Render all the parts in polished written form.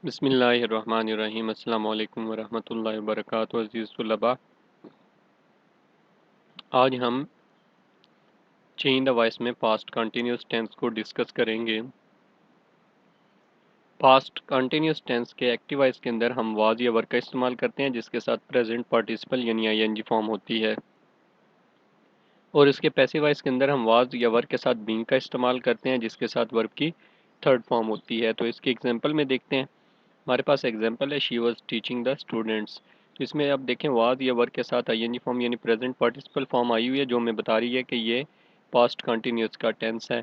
बिस्मिल्लाहिर्रहमानिर्रहीम अस्सलाम वालेकुम वरहमतुल्लाहि वबरकातुहू अज़ीज़ तुलबा। आज हम चेंज द वॉइस में पास्ट कंटिन्यूस टेंस को डिस्कस करेंगे। पास्ट कंटिन्यूस टेंस के एक्टिव वॉइस के अंदर हम वाज या वर्ब का इस्तेमाल करते हैं जिसके साथ प्रेजेंट पार्टिसिपल यानी आईएनजी फॉर्म होती है, और इसके पैसिव वॉइस के अंदर हम वाज या वर्ब के साथ बीइंग का इस्तेमाल करते हैं जिसके साथ वर्ब की थर्ड फॉर्म होती है। तो इसके एग्जांपल में देखते हैं। हमारे पास एग्जांपल है she was teaching the students. तो इसमें अब देखें वाज या वर्ब के साथ आईएनजी फॉर्म यानी प्रेजेंट पार्टिसिपल फॉर्म आई हुई है जो हमें बता रही है कि ये पास्ट कंटिन्यूस का टेंस है।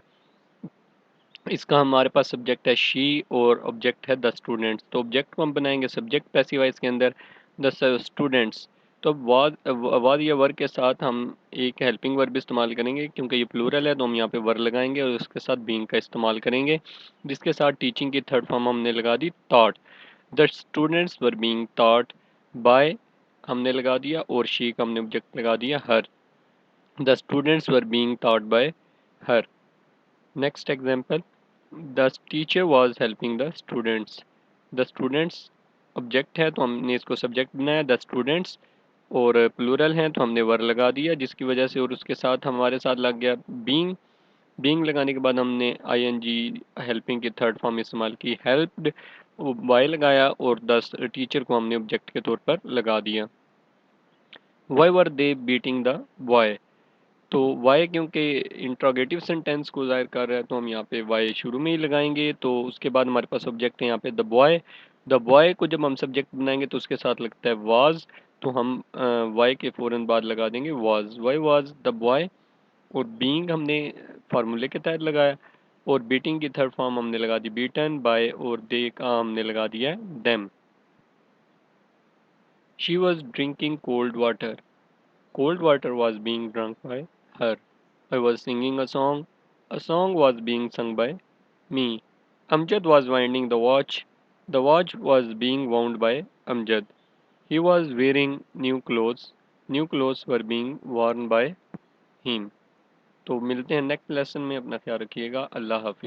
इसका हमारे पास सब्जेक्ट है शी और ऑब्जेक्ट है द स्टूडेंट्स। तो ऑब्जेक्ट को हम बनाएंगे सब्जेक्ट पैसिव वॉइस के अंदर द स्टूडेंट्स। तो वाद या वर्ब के साथ हम एक हेल्पिंग वर्ब इस्तेमाल करेंगे क्योंकि ये प्लूरल है, तो हम यहाँ पे वर्ब लगाएंगे और उसके साथ बीइंग का इस्तेमाल करेंगे जिसके साथ टीचिंग की थर्ड फॉर्म हमने लगा दी thought. The students were being taught by हमने लगा दिया, और शी का हमने ऑब्जेक्ट लगा दिया her. The students were being taught by her. Next example, the teacher was helping the students. The students object है तो हमने इसको सब्जेक्ट बनाया द स्टूडेंट्स, और प्लूरल है तो हमने वर लगा दिया जिसकी वजह से, और उसके साथ हमारे साथ लग गया बीइंग। बीइंग लगाने के बाद हमने आईएनजी हेल्पिंग की थर्ड फॉर्म इस्तेमाल की हेल्प्ड, बाय लगाया और द टीचर को हमने ऑब्जेक्ट के तौर पर लगा दिया। Why were they beating the boy. तो वाई क्योंकि इंट्रोगेटिव सेंटेंस को जाहिर कर रहा है तो हम यहाँ पे वाई शुरू में ही लगाएंगे। तो उसके बाद हमारे पास ऑब्जेक्ट है यहाँ पे द बॉय। द बॉय को जब हम सब्जेक्ट बनाएंगे तो उसके साथ लगता है वाज, तो हम वाई के फ़ौरन बाद लगा देंगे was. Why was the boy, और बीइंग हमने फार्मूले के तहत लगाया, और बीटिंग की थर्ड फॉर्म हमने लगा दी बीटन बाय, और दे का हमने लगा दिया them. She was drinking cold water. Cold water was being drunk by her. I was singing a song. A song was being sung by me. Amjad was winding the watch. The watch was being wound by Amjad. He was wearing new clothes. New clothes were being worn by him. तो मिलते हैं next lesson में। अपना ख्याल रखिएगा। अल्लाह हाफिज़।